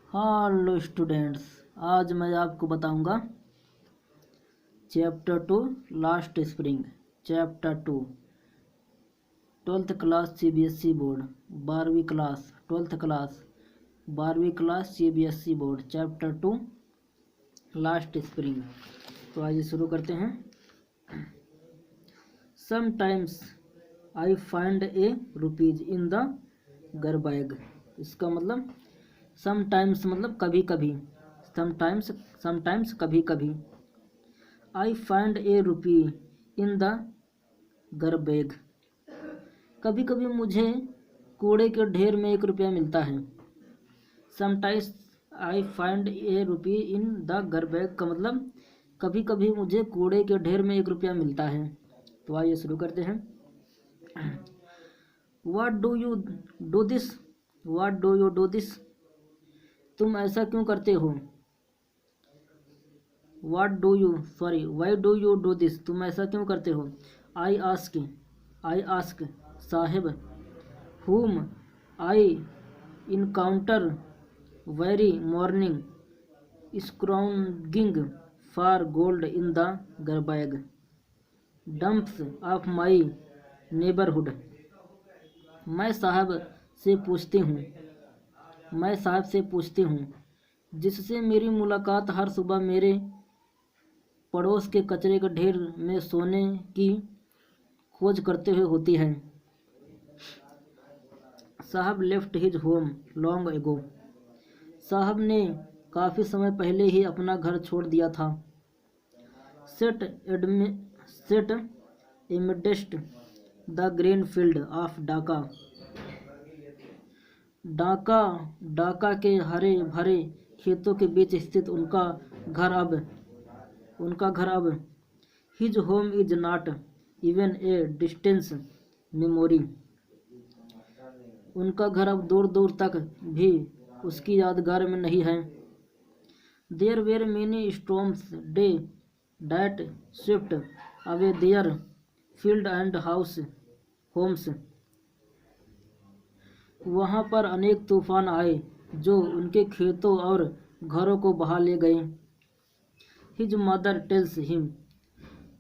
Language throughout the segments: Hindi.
हेलो स्टूडेंट्स, आज मैं आपको बताऊंगा chapter 2 lost spring. Chapter 2 twelfth class CBSE board 12वीं क्लास 12वीं class CBSE board chapter 2 lost spring. तो आइए शुरू करते हैं। Sometimes I find a rupees in the garbage. इसका मतलब समटाइम्स मतलब कभी कभी, समटाइम्स कभी कभी। आई find a rupee in the गरबैग, कभी कभी मुझे कूड़े के ढेर में 1 रुपया मिलता है। Sometimes I find a rupee in the garbage का मतलब कभी कभी मुझे कूड़े के ढेर में 1 रुपया मिलता है। तो आइए शुरू करते हैं। What do you do this, what do you do this, तुम ऐसा क्यों करते हो। Why do you do this, तुम ऐसा क्यों करते हो। I ask Saheb, whom I encounter every morning scrounging for gold in the garbage dumps of my neighbourhood. मैं साहब से पूछती हूँ जिससे मेरी मुलाकात हर सुबह मेरे पड़ोस के कचरे के ढेर में सोने की खोज करते हुए होती है। साहब left his home long ago, साहब ने काफ़ी समय पहले ही अपना घर छोड़ दिया था। Set amidst the green field of Dhaka, Dhaka के हरे भरे खेतों के बीच स्थित उनका घर अब his home is not even a distance memory, उनका घर अब दूर दूर तक भी उसकी यादगार में नहीं है। There were many storms they that swift away their fields and homes, वहाँ पर अनेक तूफान आए जो उनके खेतों और घरों को बहा ले गए। हिज मदर टेल्स हिम,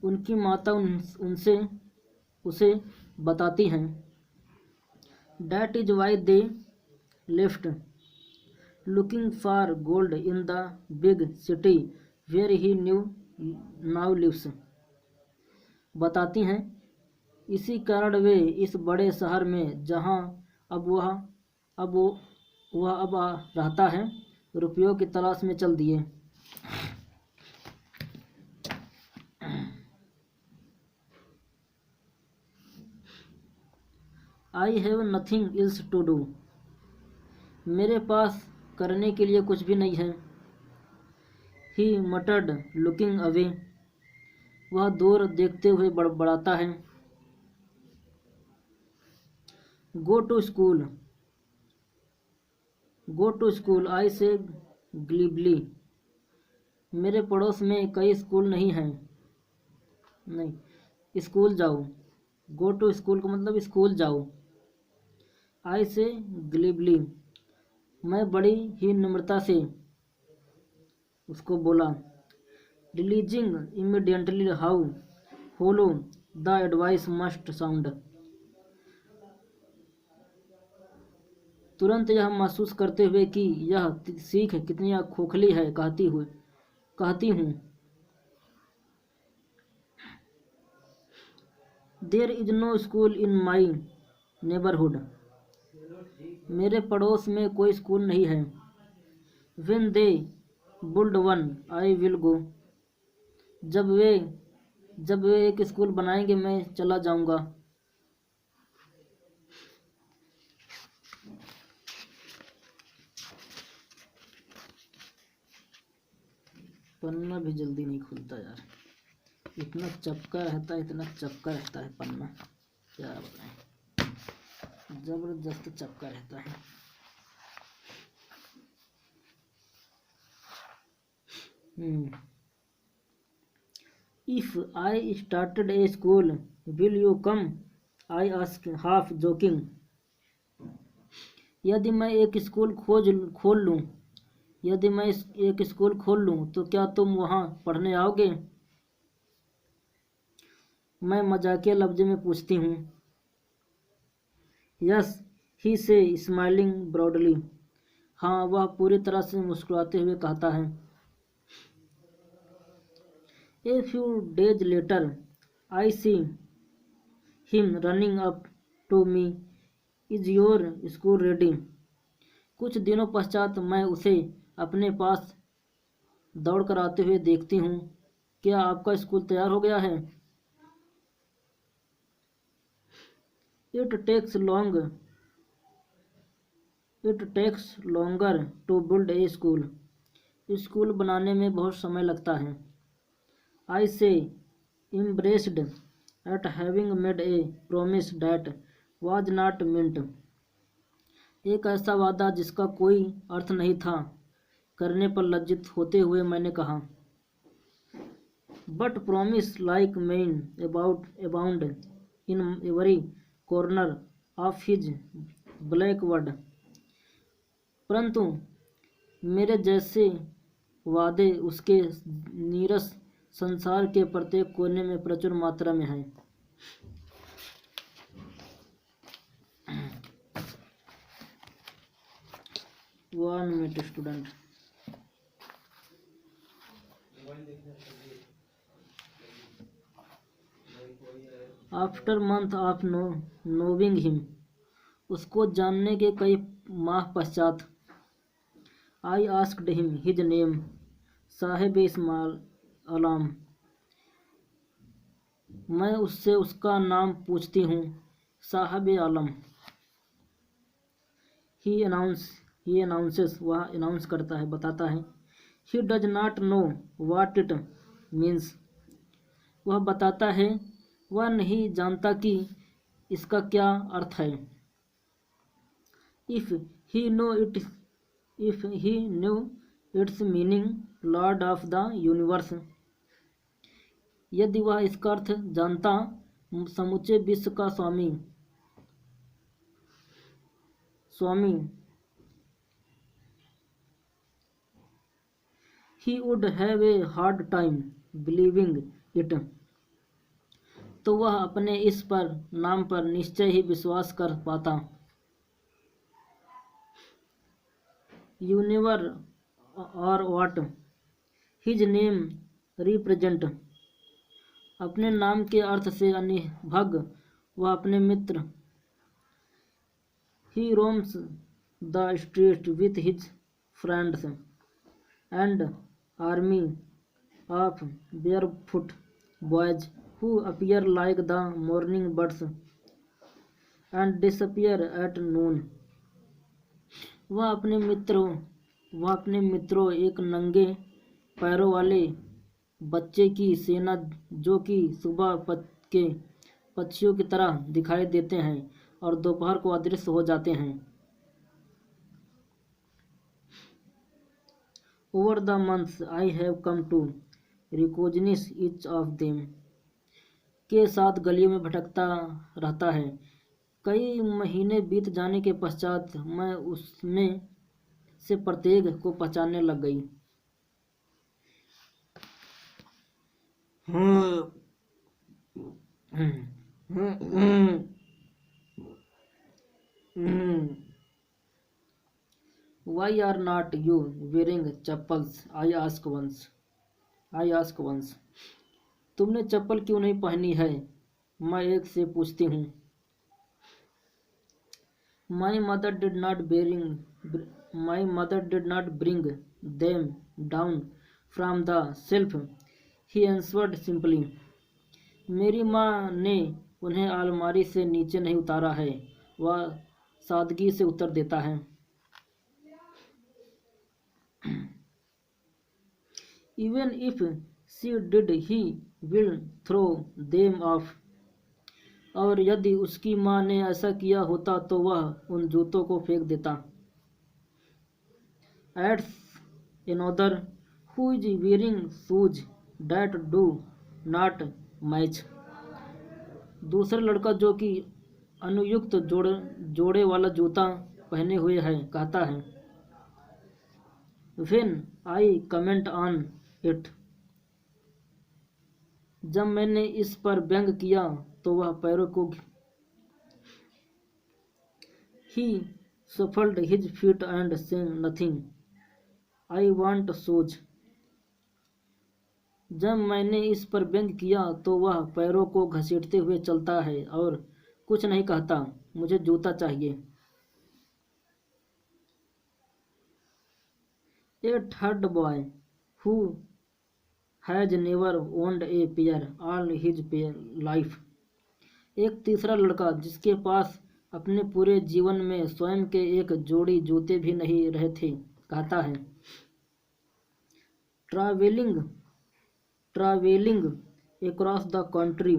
उनकी माता उसे बताती हैं। That is why they left looking for gold in the big city where he now lives, बताती हैं इसी कारण वे इस बड़े शहर में जहाँ वह अब रहता है रुपयों की तलाश में चल दिए। I have nothing else to do, मेरे पास करने के लिए कुछ भी नहीं है। ही मटर्ड लुकिंग अवे, वह दूर देखते हुए बड़बड़ाता है। गो टू स्कूल आई से ग्लीबली, मेरे पड़ोस में कई स्कूल नहीं हैं। नहीं, स्कूल जाओ। गो टू स्कूल का मतलब स्कूल जाओ। आई से ग्लीबली, मैं बड़ी ही नम्रता से उसको बोला। Realising immediately how hollow the advice must sound, तुरंत यह महसूस करते हुए कि यह सीख कितनी खोखली है कहती हूँ। There is no school in my neighbourhood, मेरे पड़ोस में कोई स्कूल नहीं है। When they build one I will go, जब वे एक स्कूल बनाएंगे मैं चला जाऊंगा। पन्ना भी जल्दी नहीं खुलता यार, इतना चपका रहता है पन्ना, क्या बताएं, जबरदस्त चपका रहता है। If I started A school will you come, I ask half joking, यदि मैं एक स्कूल खोल लूँ यदि मैं एक स्कूल खोल लूँ तो क्या तुम वहाँ पढ़ने आओगे? मैं मजाकिया लफ्ज़ में पूछती हूँ। यस, ही से स्माइलिंग ब्रॉडली। हाँ, वह पूरी तरह से मुस्कुराते हुए कहता है। A few days later I see him running up to me, is your school ready? कुछ दिनों पश्चात मैं उसे अपने पास दौड़ कर आते हुए देखती हूँ। क्या आपका स्कूल तैयार हो गया है? It takes longer to build a school. School बनाने में बहुत समय लगता है। I say embarrassed at having made a promise that was not meant. एक ऐसा वादा जिसका कोई अर्थ नहीं था करने पर लज्जित होते हुए मैंने कहा। But promise like main abound in every corner of his black word. परंतु मेरे जैसे वादे उसके नीरस संसार के प्रत्येक कोने में प्रचुर मात्रा में हैं। 1 minute student. After month of knowing him, उसको जानने के कई माह पश्चात, I asked him his name, Sahib Ismail Alam. मैं उससे उसका नाम पूछती हूँ, साहिब आलम। ही अनाउंसेस, वह अनाउंस करता है, बताता है। He does not know what it means, वह बताता है, वह नहीं जानता कि इसका क्या अर्थ है। If he know its meaning, lord of the universe, यदि वह इसका अर्थ जानता, समुचे विश्व का स्वामी, he would have a hard time believing it, तो वह अपने इस पर नाम पर निश्चय ही विश्वास कर पाता। You never or what his name represent, अपने नाम के अर्थ से अनिभग वह अपने मित्र। He roams the street with his friends and army of barefoot boys who appear like the morning birds and disappear at noon। वह अपने मित्रों एक नंगे पैरों वाले बच्चे की सेना, जो कि सुबह के पक्षियों की तरह दिखाई देते हैं और दोपहर को अदृश्य हो जाते हैं। Over the months I have come to recognise each of them, के साथ गलियों में भटकता रहता है। कई महीने बीत जाने के पश्चात मैं उसमें से प्रत्येक को पहचानने लग गई। Why are not you wearing chappals? I ask once। तुमने चप्पल क्यों नहीं पहनी है? मैं एक से पूछती हूँ। My mother did not bring them down from the shelf, he answered simply। मेरी माँ ने उन्हें अलमारी से नीचे नहीं उतारा है, वह सादगी से उत्तर देता है। Even if she did, he will throw them off। और यदि उसकी माँ ने ऐसा किया होता तो वह उन जूतों को फेंक देता। Adds another who is wearing shoes that do not match। दूसरा लड़का जो कि अनुयुक्त जोड़े वाला जूता पहने हुए है कहता है। When I comment on it. जब मैंने इस पर व्यंग किया तो वह पैरों को ही shuffled his feet and saying nothing. I want shoes. जब मैंने इस पर व्यंग किया तो वह पैरों को घसीटते हुए चलता है और कुछ नहीं कहता। मुझे जूता चाहिए। A third boy who has never owned a pair all his life. एक तीसरा लड़का जिसके पास अपने पूरे जीवन में स्वयं के एक जोड़ी जूते भी नहीं रहे थे कहता है, travelling across the country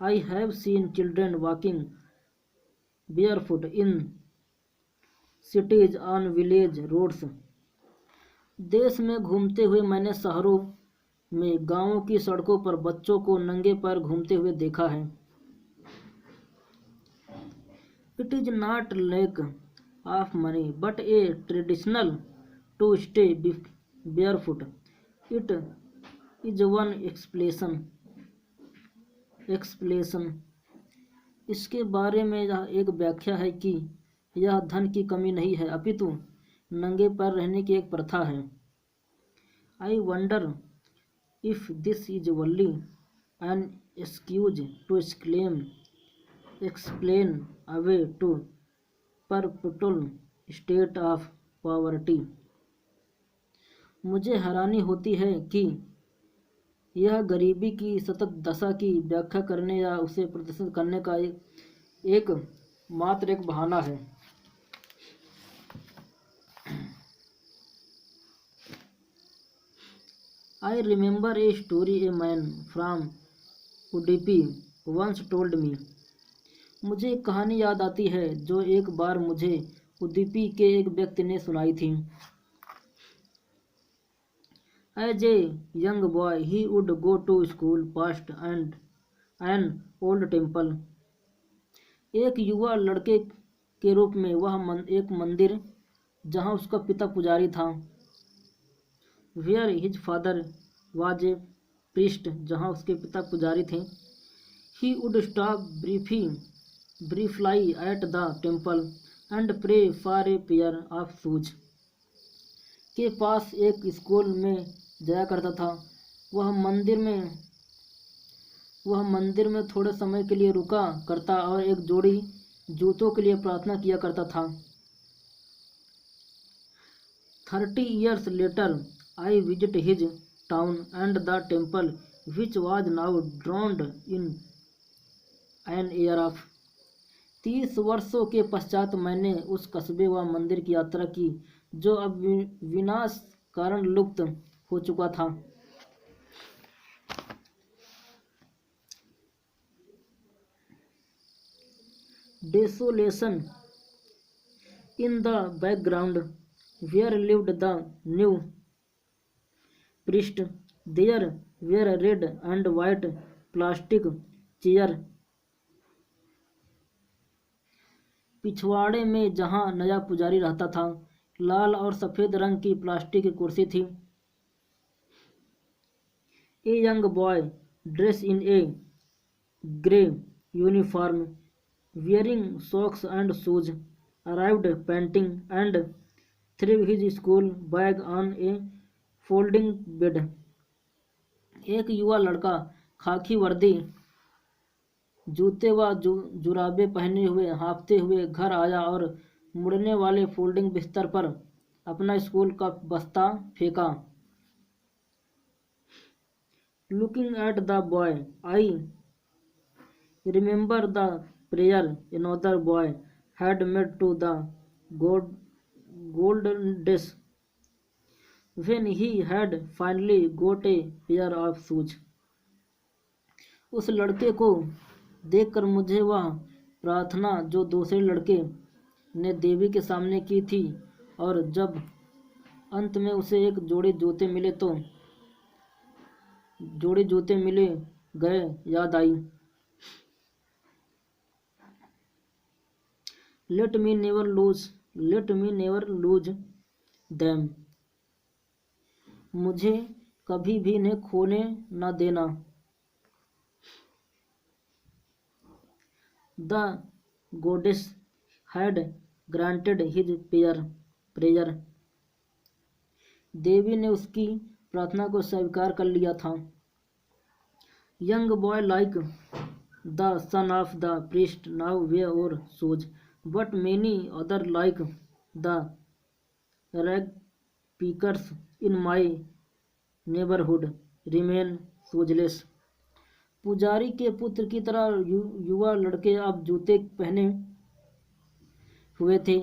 I have seen children walking barefoot in cities on village roads। देश में घूमते हुए मैंने शहरों में गांवों की सड़कों पर बच्चों को नंगे पैर घूमते हुए देखा है। It is not lack of money but a traditional to stay barefoot. It is one explanation। इसके बारे में यह एक व्याख्या है कि यह धन की कमी नहीं है अपितु नंगे पैर रहने की एक प्रथा है। I wonder if this is only an excuse to explain away to perpetual state of poverty। मुझे हैरानी होती है कि यह गरीबी की सतत दशा की व्याख्या करने या उसे प्रदर्शित करने का मात्र एक बहाना है। I remember a story a man from Udupi once told me। मुझे एक कहानी याद आती है जो एक बार मुझे उडुपी के एक व्यक्ति ने सुनाई थी। As a young boy he would go to school past and an old temple। एक युवा लड़के के रूप में वह एक मंदिर जहाँ उसका पिता पुजारी था, where his father was a priest जहाँ उसके पिता पुजारी थे, he would stop briefly at the temple and pray for a pair of shoes। के पास एक स्कूल में जाया करता था। वह मंदिर में थोड़े समय के लिए रुका करता और एक जोड़ी जूतों के लिए प्रार्थना किया करता था। 30 years later I visit his town and the temple which was now drowned in an air of। 30 वर्षों के पश्चात मैंने उस कस्बे व मंदिर की यात्रा की जो अब विनाश कारण लुप्त हो चुका था। Desolation in the background where lived the new priest। There were red and white plastic chairs। पिछवाड़े में जहाँ नया पुजारी रहता था लाल और सफ़ेद रंग की प्लास्टिक की कुर्सी थी। A young boy dressed in a grey uniform wearing socks and shoes arrived panting and threw his school bag on a folding bed। एक युवा लड़का खाकी वर्दी जूते व जुराबे पहने हुए हाँफते हुए घर आया और मुड़ने वाले फोल्डिंग बिस्तर पर अपना स्कूल का बस्ता फेंका। Looking at the boy I remember the prayer another boy had made to the golden days when he had finally got a pair of shoes। उस लड़के को देखकर मुझे वह प्रार्थना जो दूसरे लड़के ने देवी के सामने की थी और जब अंत में उसे एक जोड़ी जूते मिले गए याद आई। Let me never lose them। मुझे कभी भी इन्हें खोने न देना। The goddess had granted his prayer. देवी ने उसकी प्रार्थना को स्वीकार कर लिया था। Young boy like the son of the priest now wear shoes, but many other like the rag pickers in my neighbourhood remain shoeless. पुजारी के पुत्र की तरह युवा लड़के अब जूते पहने हुए थे,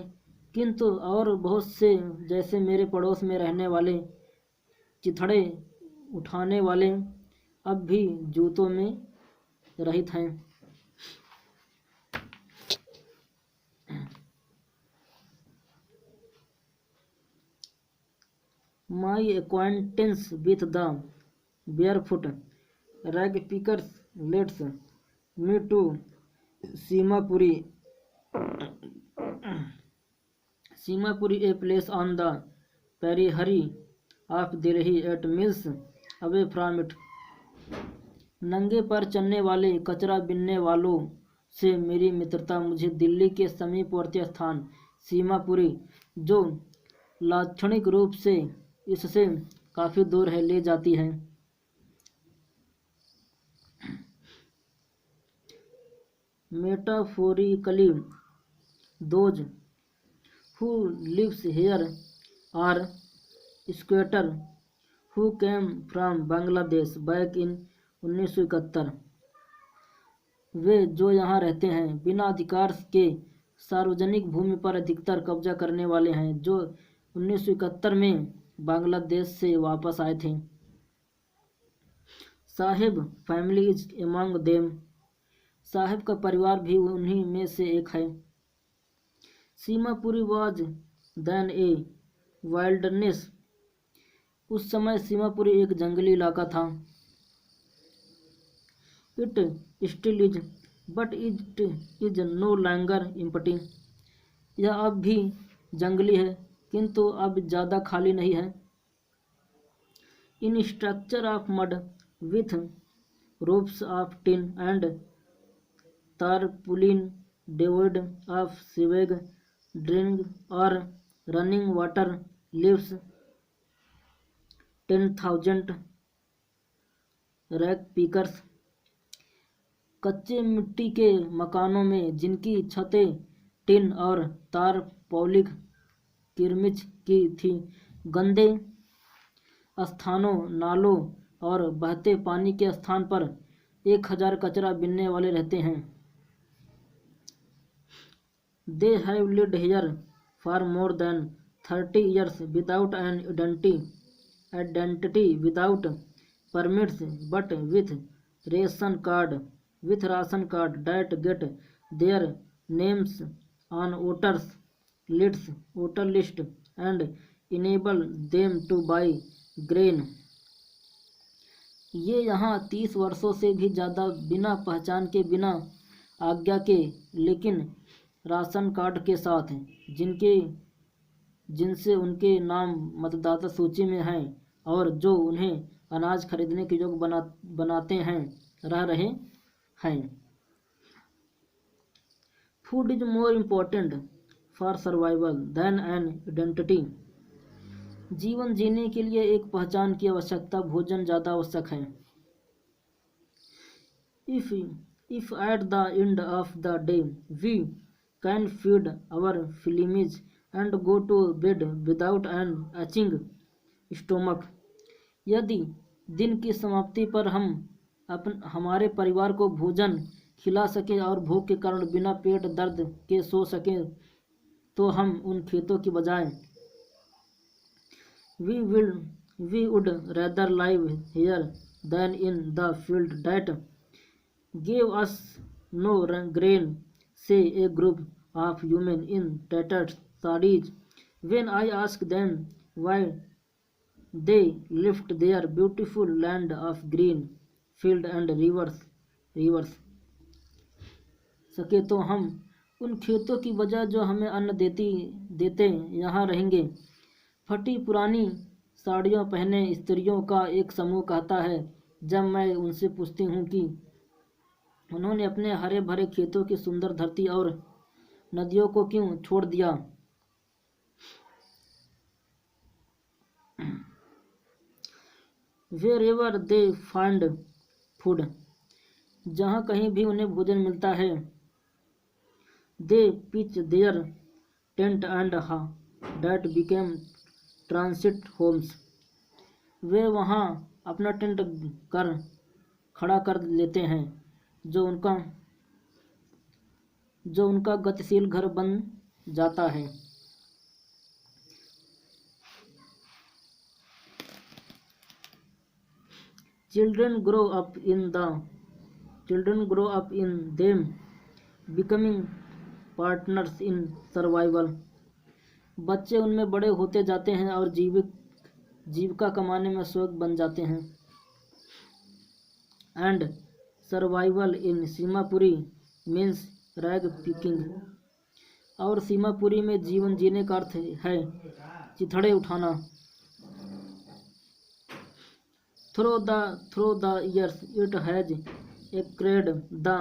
किंतु और बहुत से जैसे मेरे पड़ोस में रहने वाले चिथड़े उठाने वाले अब भी जूतों में रहित हैं। My acquaintance with the barefoot rag pickers leads me to Simapuri. Simapuri, a place on the periphery of Delhi 8 miles away from it. नंगे पर चलने वाले कचरा बिनने वालों से मेरी मित्रता मुझे दिल्ली के समीपवर्ती स्थान सीमापुरी, जो लाक्षणिक रूप से इससे काफ़ी दूर है, ले जाती है। Metaphorically those who lives here are squatter who came from Bangladesh back in 1971। वे जो यहाँ रहते हैं बिना अधिकार के सार्वजनिक भूमि पर अधिकतर कब्जा करने वाले हैं, जो 1971 में बांग्लादेश से वापस आए थे। Sahib family is among them, Sahib का परिवार भी उन्हीं में से एक है। Seemapuri was then a wilderness, उस समय सीमापुरी एक जंगली इलाका था। It still is but it is no longer empty, यह अब भी जंगली है किंतु अब ज़्यादा खाली नहीं है। In structure of mud with ropes of tin and tarpaulin devoid of sewage drink or running water lives 10,000 rag pickers. कच्चे मिट्टी के मकानों में जिनकी छतें टिन और तारपौलिक किरमिच की थी, गंदे स्थानों, नालों और बहते पानी के स्थान पर 1000 कचरा बिनने वाले रहते हैं। They have lived here for more than 30 years without an identity, without permits, but with ration card that get their names on voter list and enable them to buy grain। ये यहाँ 30 वर्षों से भी ज़्यादा बिना पहचान के, बिना आज्ञा के, लेकिन राशन कार्ड के साथ, जिनसे उनके नाम मतदाता सूची में हैं और जो उन्हें अनाज खरीदने के योग्य बनाते हैं, रह रहे हैं। Food is more important for survival than an identity, जीवन जीने के लिए एक पहचान की आवश्यकता भोजन ज़्यादा आवश्यक है। If at the end of the day we can feed our families and go to bed without an aching stomach, यदि दिन की समाप्ति पर हम हमारे परिवार को भोजन खिला सकें और भूख के कारण बिना पेट दर्द के सो सकें, तो हम उन खेतों की बजाय we would rather live here than in the field that gave us no grain, say a group of human in tattered sarees when I asked them why they left their beautiful land of green field and rivers। सके तो हम उन खेतों की वजह जो हमें अन्न देते यहाँ रहेंगे। फटी पुरानी साड़ियाँ पहने स्त्रियों का एक समूह कहता है जब मैं उनसे पूछती हूँ कि उन्होंने अपने हरे भरे खेतों की सुंदर धरती और नदियों को क्यों छोड़ दिया। Wherever they find food, जहाँ कहीं भी उन्हें भोजन मिलता है। They pitch their tent and हा डैट बिकेम ट्रांसिट होम्स, वे वहाँ अपना टेंट कर खड़ा कर लेते हैं जो उनका गतिशील घर बन जाता है। Children grow up in them becoming partners in survival, बच्चे उनमें बड़े होते जाते हैं और जीविका कमाने में सहयोग बन जाते हैं। And survival in Seemapuri means rag picking, और सीमापुरी में जीवन जीने का अर्थ है चिथड़े उठाना। Through the years it has acquired the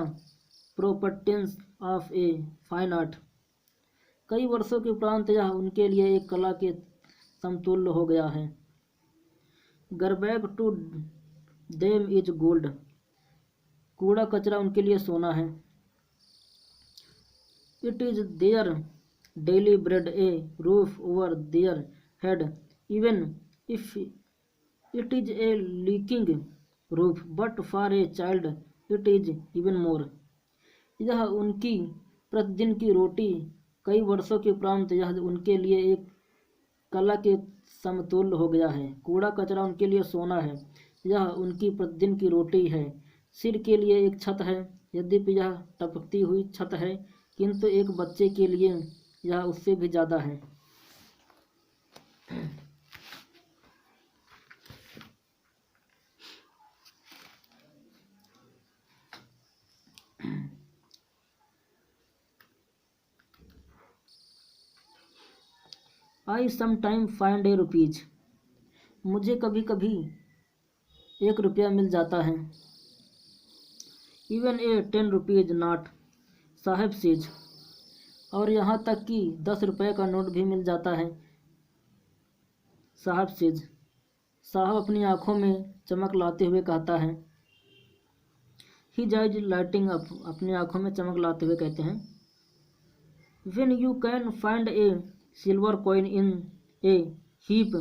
properties of a fine art, कई वर्षों के उपरांत यह उनके लिए एक कला के समतुल्य हो गया है। गरबैग टू देम इज गोल्ड, कूड़ा कचरा उनके लिए सोना है। It is their daily bread, A roof over their head, even if it is a leaking roof, but for a child it is even more, यह उनकी प्रतिदिन की रोटी, कई वर्षों के उपरांत यह उनके लिए एक कला के समतुल्य हो गया है। कूड़ा कचरा उनके लिए सोना है, यह उनकी प्रतिदिन की रोटी है। सिर के लिए एक छत है, यद्यपि यह टपकती हुई छत है, किंतु एक बच्चे के लिए यह उससे भी ज़्यादा है। आई समटाइम फाइंड ए रुपीज, मुझे कभी कभी 1 रुपया मिल जाता है। इवन ए 10 रुपीज नॉट, साहब सेज, और यहाँ तक कि 10 रुपये का नोट भी मिल जाता है। साहब सेज, साहब अपनी आंखों में चमक लाते हुए कहता है। हिज आइज लाइटिंग अप, अपनी आंखों में चमक लाते हुए कहते हैं। When you can find a silver coin in a heap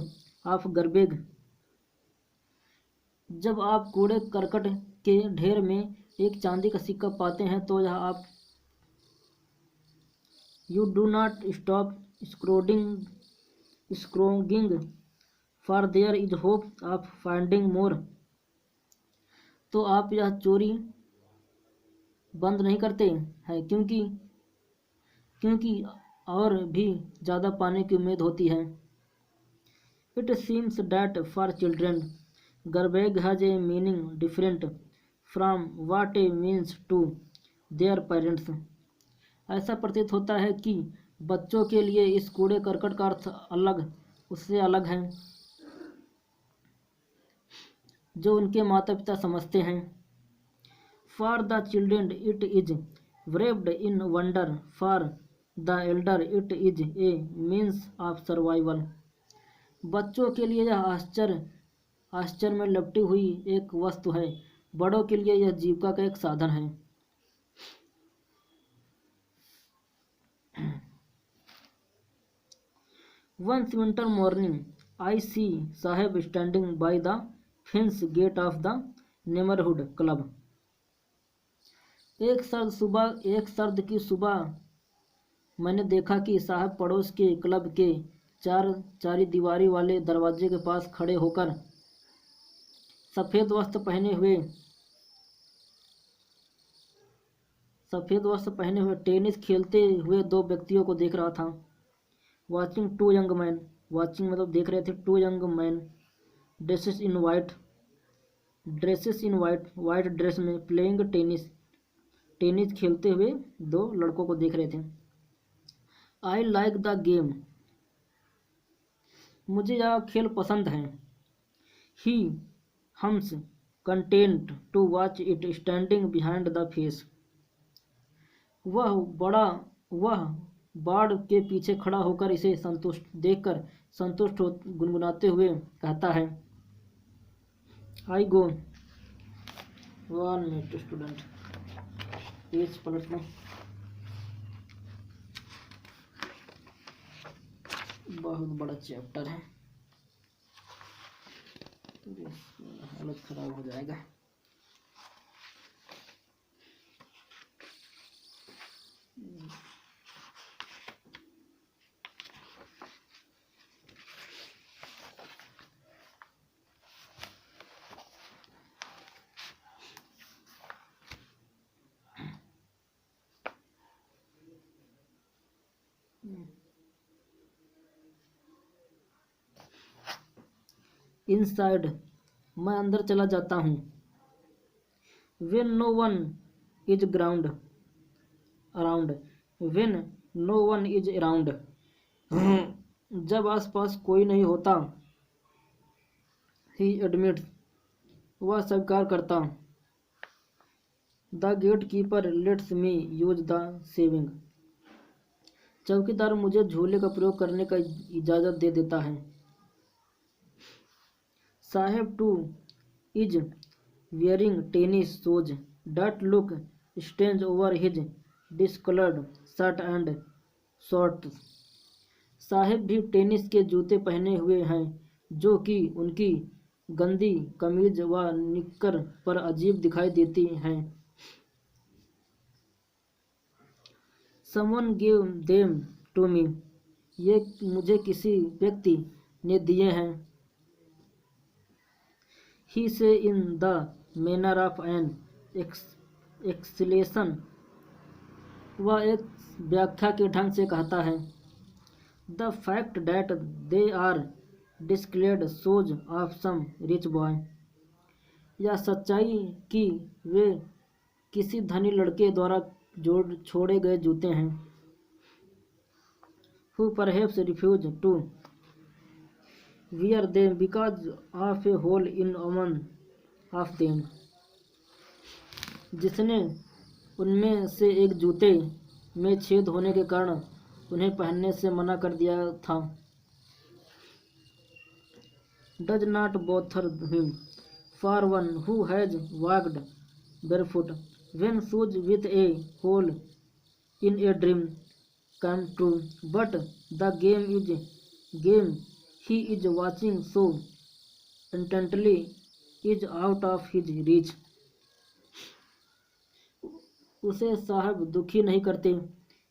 of garbage, जब आप कूड़े करकट के ढेर में एक चांदी का सिक्का पाते हैं तो यह आप you do not stop scrounging for there is hope of finding more, तो आप यह चोरी बंद नहीं करते हैं क्योंकि और भी ज़्यादा पाने की उम्मीद होती है। It seems that for children garbage has a meaning different from what a means to their parents, ऐसा प्रतीत होता है कि बच्चों के लिए इस कूड़े करकट का अर्थ उससे अलग है जो उनके माता पिता समझते हैं। For the children it is wrapped in wonder, for the elder it is a means of survival, बच्चों के लिए यह आश्चर्य में लपटी हुई एक वस्तु है, बड़ों के लिए यह जीविका का एक साधन है। Once winter morning I see Saheb standing by the fence gate of the neighborhood club, एक सर्द की सुबह मैंने देखा कि साहब पड़ोस के क्लब के चारी दीवारी वाले दरवाजे के पास खड़े होकर सफ़ेद वस्त्र पहने हुए टेनिस खेलते हुए 2 व्यक्तियों को देख रहा था। Watching two young man, watching मतलब देख रहे थे, 2 young man dresses in white dress में प्लेइंग टेनिस खेलते हुए 2 लड़कों को देख रहे थे। आई लाइक द गेम, मुझे यह खेल पसंद है। He hums content to watch it standing behind the face. वह बाड़ के पीछे खड़ा होकर इसे संतुष्ट देखकर संतुष्ट हो गुनगुनाते हुए कहता है। आई गो 1 मिनट स्टूडेंट, पेज पलट लो। बहुत बड़ा चैप्टर है, हालत खराब हो जाएगा। इनसाइड, मैं अंदर चला जाता हूँ। When no one is around, when no one is around, जब आसपास कोई नहीं होता। He admits, वह स्वीकार करता। The gatekeeper lets me use the saving, चौकीदार मुझे झूले का प्रयोग करने का इजाज़त दे देता है। Saheb too is wearing tennis shoes that look strange over his discolored shirt and shorts। साहेब भी टेनिस के जूते पहने हुए हैं जो कि उनकी गंदी कमीज व निक्कर पर अजीब दिखाई देती हैं। Someone gave them to me, ये मुझे किसी व्यक्ति ने दिए हैं। He say in the manner of an explanation, वह एक व्याख्या के ढंग से कहता है। The fact that they are displayed shows of some rich boy, यह सच्चाई कि वे किसी धनी लड़के द्वारा छोड़े गए जूते हैं। Who perhaps refused to wear them because of a hole in one of them, जिसने उनमें से एक जूते में छेद होने के कारण उन्हें पहनने से मना कर दिया था। Does not bother him, for one who has walked barefoot when shoes with a hole in a dream come true, but the game he is watching so intently is out of his reach। उसे साहब दुखी नहीं करते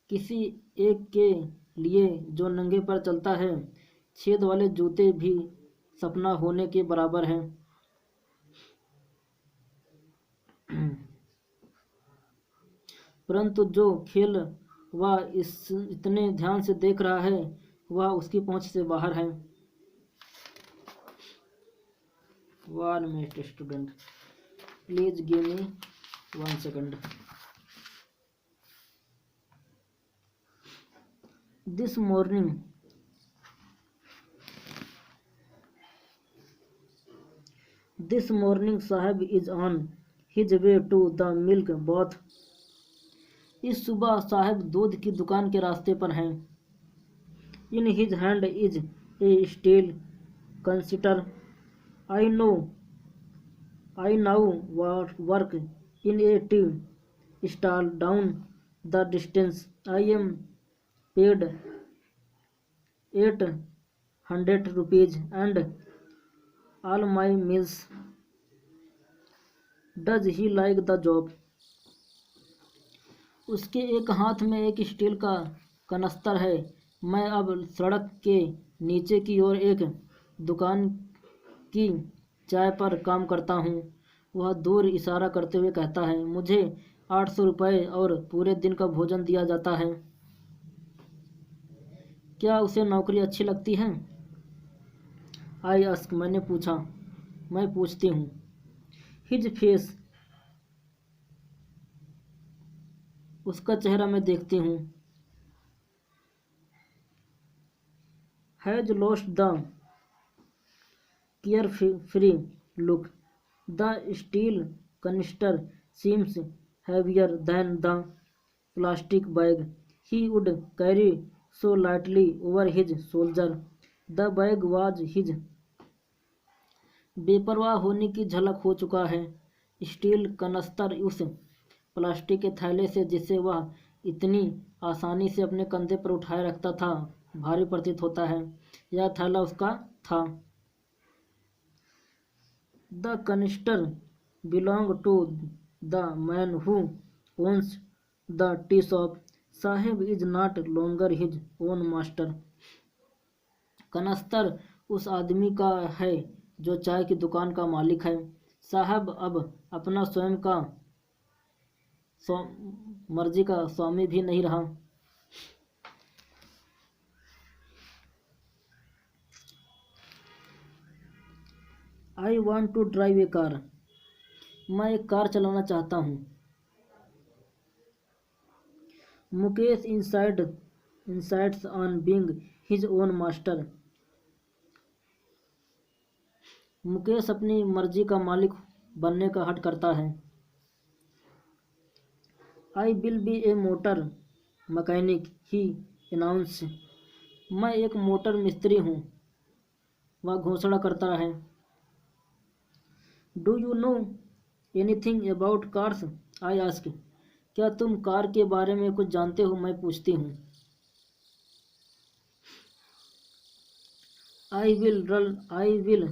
किसी एक के लिए जो नंगे पर चलता है। छेद वाले जूते भी सपना होने के बराबर हैं। परंतु जो खेल वह इतने ध्यान से देख रहा है वह उसकी पहुंच से बाहर है। 1 minute student, please give me 1 second। This morning साहब is on his way to the milk booth, इस सुबह साहब दूध की दुकान के रास्ते पर हैं। In his hand is a steel consider, I now work in a tea stall down the distance, I am paid 800 rupees and all my meals। Does he like the job? उसके एक हाथ में एक स्टील का कनस्तर है। मैं अब सड़क के नीचे की ओर एक दुकान की चाय पर काम करता हूँ। वह दूर इशारा करते हुए कहता है। मुझे 800 रुपये और पूरे दिन का भोजन दिया जाता है। क्या उसे नौकरी अच्छी लगती है? आई आस्क, मैं पूछती हूँ। हिज फेस, उसका चेहरा मैं देखती हूँ। Has lost the carefree look. The steel canister seems heavier than the plastic bag he would carry so lightly over his shoulder. The bag was his. बेपरवाह होने की झलक हो चुका है। स्टील कनस्तर उस प्लास्टिक के थैले से जिसे वह इतनी आसानी से अपने कंधे पर उठाए रखता था भारी प्रतीत होता है। यह थैला उसका था। The canister belong to the man who owns the tea shop. Saheb is not longer his own master. कनस्तर उस आदमी का है जो चाय की दुकान का मालिक है। साहब अब अपना स्वयं का मर्जी का स्वामी भी नहीं रहा। I want to drive a car. मैं एक कार चलाना चाहता हूँ। Mukesh insights on being his own master. Mukesh अपनी मर्जी का मालिक बनने का हठ करता है। I will be a motor mechanic he announces. मैं एक मोटर मिस्त्री हूँ, वह घोषणा करता है। Do you know anything about cars? I ask. क्या तुम कार के बारे में कुछ जानते हो? मैं पूछती हूँ। I will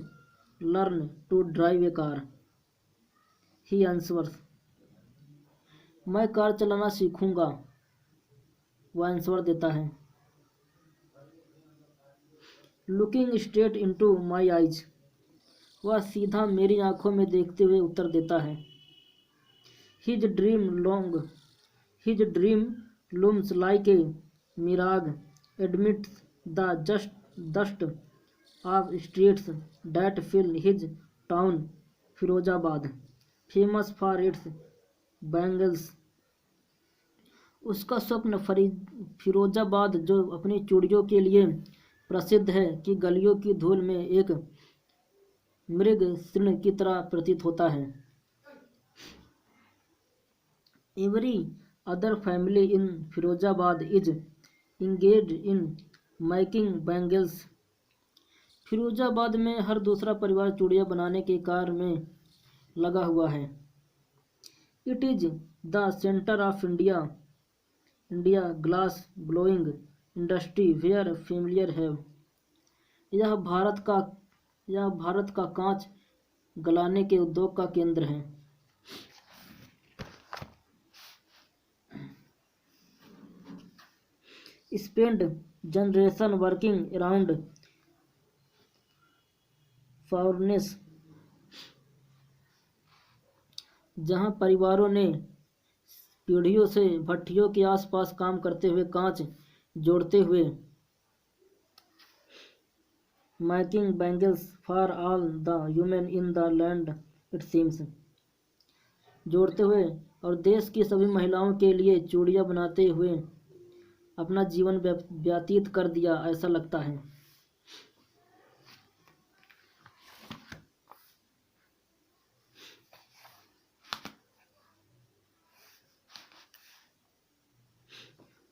learn to drive a car, he answers. मैं कार चलाना सीखूंगा, वह आंसर देता है। Looking straight into my eyes. वह सीधा मेरी आंखों में देखते हुए उत्तर देता है। His dream looms like a mirage amidst the dust of streets that fill his town Firozabad, famous for its bangles. उसका स्वप्न फिरोजाबाद, जो अपनी चूड़ियों के लिए प्रसिद्ध है, कि गलियों की धूल में एक मृग तृण की तरह प्रतीत होता है। Every other family in Firozabad is engaged in making bangles. Firozabad में हर दूसरा परिवार चूड़ियाँ बनाने के कार्य में लगा हुआ है। It is the centre of India glass blowing industry where familiar have. यह भारत का कांच गलाने के उद्योग का केंद्र है। Spend generation working around furnace. जहां परिवारों ने पीढ़ियों से भट्टियों के आसपास काम करते हुए कांच जोड़ते हुए making bangles for all the human in the land it seems. जोड़ते हुए और देश की सभी महिलाओं के लिए चूड़ियाँ बनाते हुए अपना जीवन व्यतीत कर दिया, ऐसा लगता है।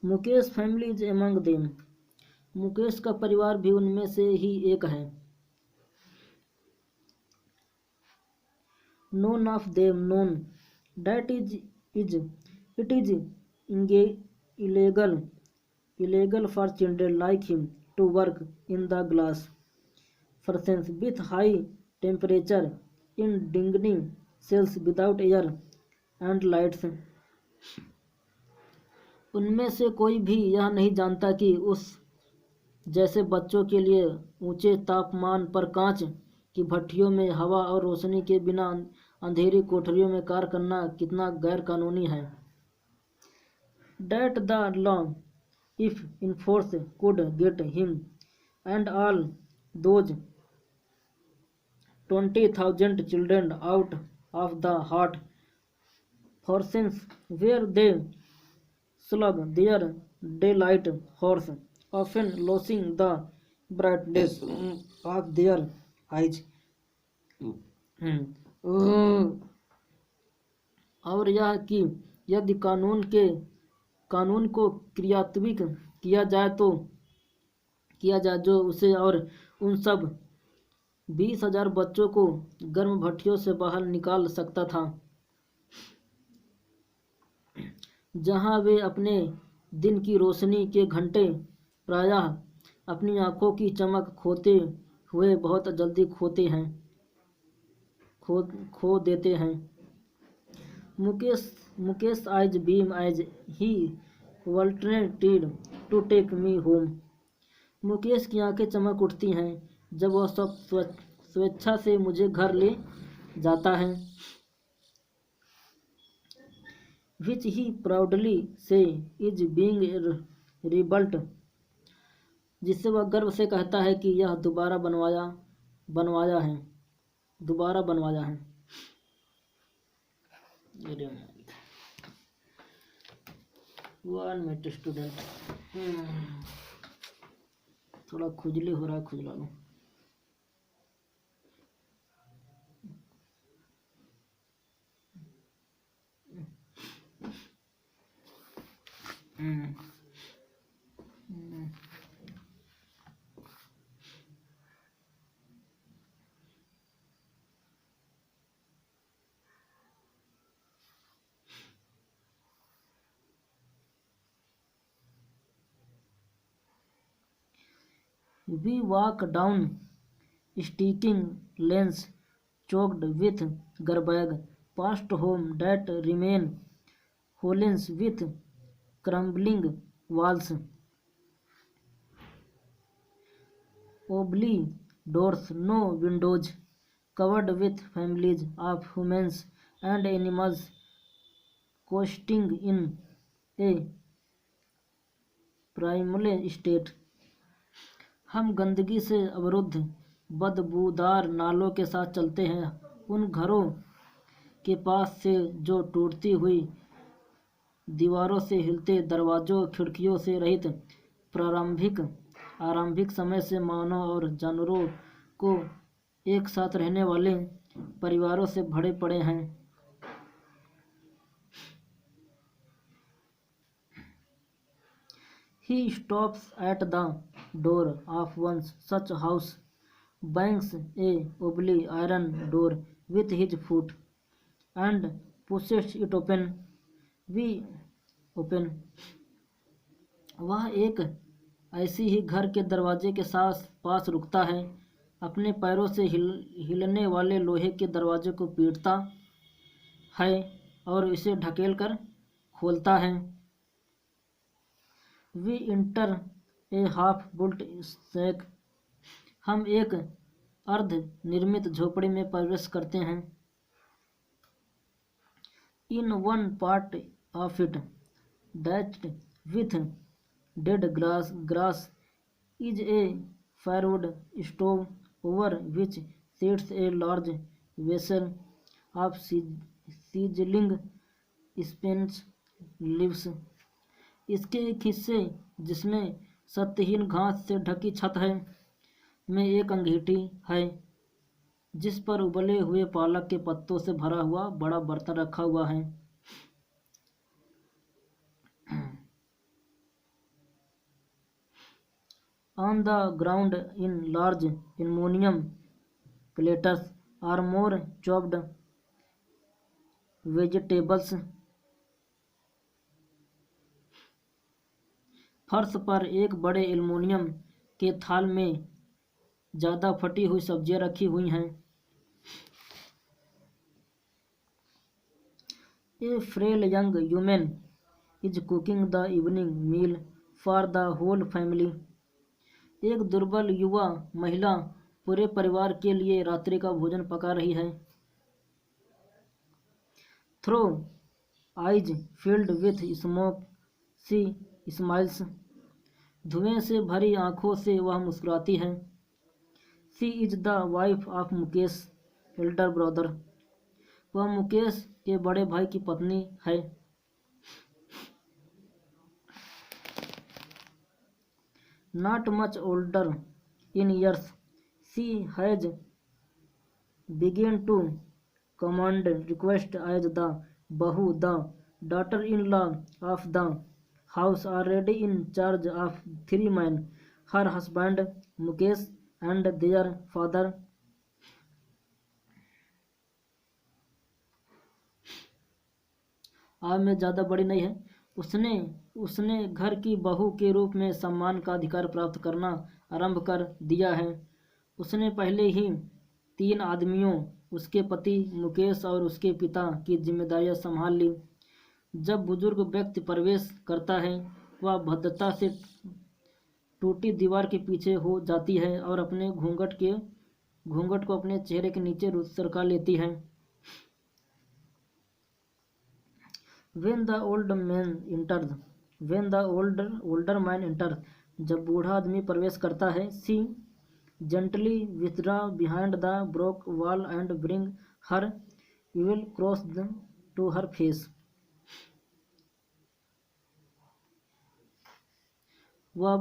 Mukesh family is among them. Mukesh का परिवार भी उनमें से ही एक है। Known of them known that it is illegal for children like him to work in the glass furnace with high temperature in digging cells without air and lights। उनमें से कोई भी यह नहीं जानता कि उस जैसे बच्चों के लिए ऊंचे तापमान पर कांच की भट्टियों में हवा और रोशनी के बिना अंधेरी कोठरियों में कार्य करना कितना गैर कानूनी है। That the law, if enforced, could get him and all those 20,000 children out of the hot forces where they slug their daylight hours, often losing the brightness of their eyes हम्म, और यह कि यदि कानून को क्रियान्वित किया जाए तो जो उसे और उन सब 20,000 बच्चों को गर्म भट्टियों से बाहर निकाल सकता था, जहां वे अपने दिन की रोशनी के घंटे प्रायः अपनी आंखों की चमक खोते हुए बहुत जल्दी खो देते हैं। Mukesh eyes beam as he volunteered to take me home. Mukesh की आंखें चमक उठती हैं जब वह सब स्वेच्छा से मुझे घर ले जाता है। विच ही प्राउडली से इज बीइंग रिबल्ट, जिससे वह गर्व से कहता है कि यह दोबारा बनवाया है। वन मिनट स्टूडेंट, थोड़ा खुजली हो रहा है, खुजला लो। We walk down sticking lanes choked with garbage, past homes that remain holes with crumbling walls, oblong doors, no windows, covered with families of humans and animals coasting in a primal state. हम गंदगी से अवरुद्ध बदबूदार नालों के साथ चलते हैं, उन घरों के पास से जो टूटती हुई दीवारों से, हिलते दरवाजों, खिड़कियों से रहित आरंभिक समय से मानव और जानवरों को एक साथ रहने वाले परिवारों से भरे पड़े हैं। He stops at the door of one such house, bangs a wobbly iron door with his foot, and pushes it open. We open. वह एक ऐसी ही घर के दरवाजे के पास रुकता है, अपने पैरों से हिलने वाले लोहे के दरवाजे को पीटता है और इसे ढकेलकर खोलता है। We enter a half-built shack. हम एक अर्ध निर्मित झोपड़ी में प्रवेश करते हैं। In one part of it, thatched with dead grass, is a firewood stove over which sits a large vessel of sizzling spinach leaves. इसके एक हिस्से, जिसमें सतहीन घास से ढकी छत है, में एक अंगीठी है जिस पर उबले हुए पालक के पत्तों से भरा हुआ बड़ा बर्तन रखा हुआ है। On the ground in large aluminum platters are more chopped vegetables. फर्श पर एक बड़े एल्युमिनियम के थाल में ज़्यादा फटी हुई सब्जियां रखी हुई हैं। A frail young woman is cooking the evening meal for the whole family. एक दुर्बल युवा महिला पूरे परिवार के लिए रात्रि का भोजन पका रही है। Through eyes filled with smoke, she smiles. धुएं से भरी आंखों से वह मुस्कुराती है। She is the wife of Mukesh elder brother. वह मुकेश के बड़े भाई की पत्नी है। Not much older in years, she has began to command request as the bahu, the daughter-in-law of the house, already in charge of 3 men, her husband Mukesh and their father. आप में ज़्यादा बड़ी नहीं है। उसने उसने घर की बहू के रूप में सम्मान का अधिकार प्राप्त करना आरंभ कर दिया है। उसने पहले ही 3 आदमियों, उसके पति मुकेश और उसके पिता की जिम्मेदारियां संभाल ली। जब बुजुर्ग व्यक्ति प्रवेश करता है, वह भद्रता से टूटी दीवार के पीछे हो जाती है और अपने घूंघट को अपने चेहरे के नीचे सरका लेती है। When the older man enters, जब बूढ़ा आदमी प्रवेश करता है, she gently withdraw behind the broke wall and bring her evil cross to her face. वह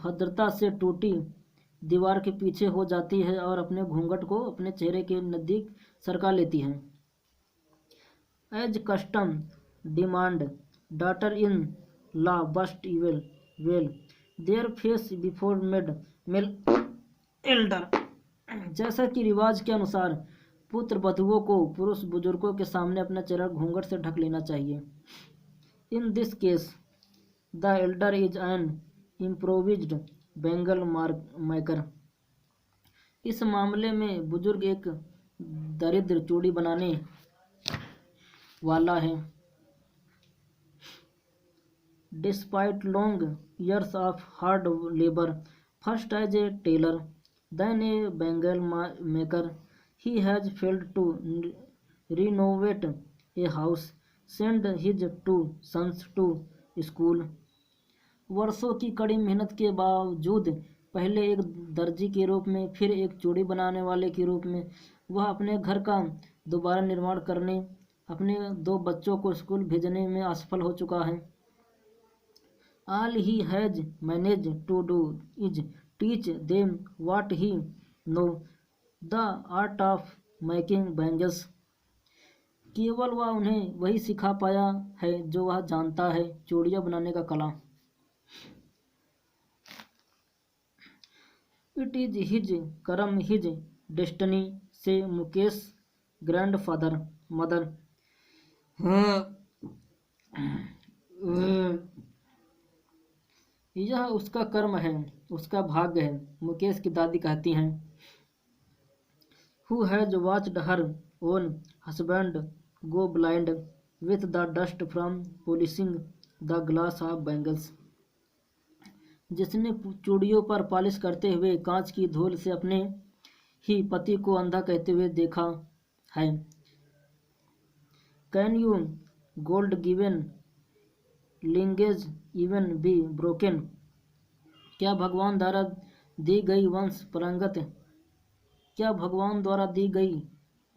भद्रता से टूटी दीवार के पीछे हो जाती है और अपने घूंघट को अपने चेहरे के नज़दीक सरका लेती है। As custom demand, daughter-in-law burst well, their face before male elder. जैसा कि रिवाज के अनुसार पुत्र वधुओं को पुरुष बुजुर्गों के सामने अपना चेहरा घूंघट से ढक लेना चाहिए। In this case, the elder is an improvised bangle maker. इस मामले में बुजुर्ग एक दरिद्र चूड़ी बनाने वाला है। Despite long years of hard labor, first as a tailor, then a bangle maker, he has failed to renovate a house, send his 2 sons to school. वर्षों की कड़ी मेहनत के बावजूद पहले एक दर्जी के रूप में, फिर एक चूड़ी बनाने वाले के रूप में, वह अपने घर का दोबारा निर्माण करने, अपने 2 बच्चों को स्कूल भेजने में असफल हो चुका है। All he has managed to do is teach them what he knows, the art of making bangles. केवल वह उन्हें वही सिखा पाया है जो वह जानता है, चूड़ियाँ बनाने का कला। It is his कर्म, his destiny, से मुकेश मदर। यह उसका कर्म है, उसका भाग्य है, मुकेश की दादी कहती हैं। Who has watched her own husband go blind with the dust from polishing the glass of bangles. जिसने चूड़ियों पर पॉलिश करते हुए कांच की धूल से अपने ही पति को अंधा कहते हुए देखा है। Can you gold given lineage even be broken? क्या भगवान द्वारा दी गई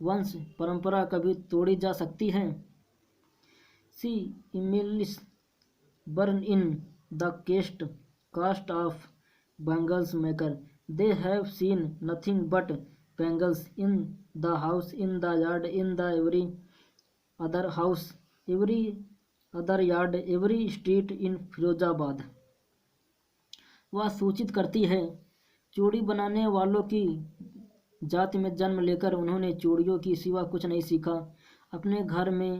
वंश परंपरा कभी तोड़ी जा सकती है? She immediately burn in the cast of bangles maker. They have seen nothing but bangles in the house, in the yard, in the every other house, every other yard, every street in Firozabad. वह सूचित करती है, चूड़ी बनाने वालों की जाति में जन्म लेकर उन्होंने चूड़ियों की सिवा कुछ नहीं सीखा। अपने घर में,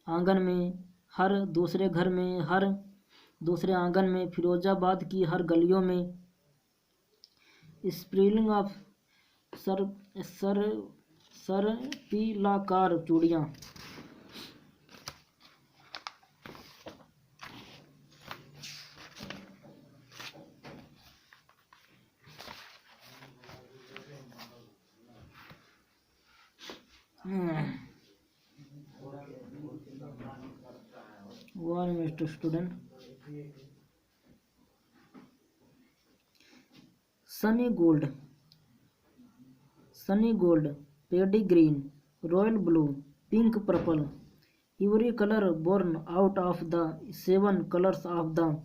आंगन में, हर दूसरे घर में, हर दूसरे आंगन में, फिरोजाबाद की हर गलियों में स्प्रिंग ऑफ सर्पिलाकार चूड़ियाँ। One minute, student. Sunny gold, paddy green, royal blue, pink purple, every color born out of the 7 colors of the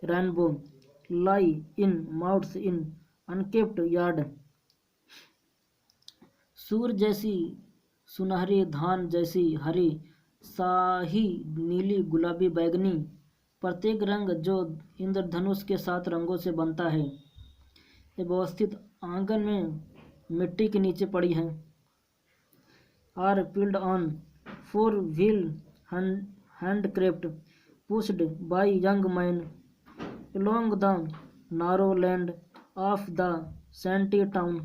rainbow lie in mounds in unkept yard. सूर जैसी सुनहरी, धान जैसी हरी, शाही नीली, गुलाबी, बैगनी, प्रत्येक रंग जो इंद्रधनुष के 7 रंगों से बनता है, ये व्यवस्थित आंगन में मिट्टी के नीचे पड़ी है। Are piled on 4 wheel handcraft pushed by young man along the narrow land of the shanty town.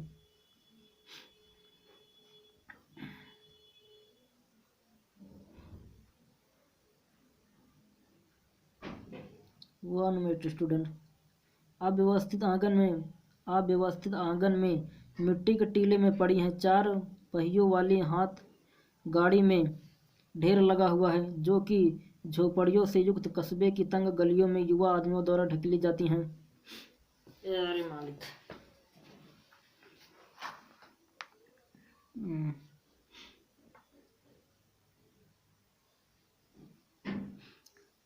1 minute student. अव्यवस्थित आंगन में मिट्टी के टीले में पड़ी हैं 4 पहियों वाली हाथ गाड़ी में ढेर लगा हुआ है, जो कि झोपड़ियों से युक्त कस्बे की तंग गलियों में युवा आदमियों द्वारा ढकेली जाती हैं। अरे मालिक।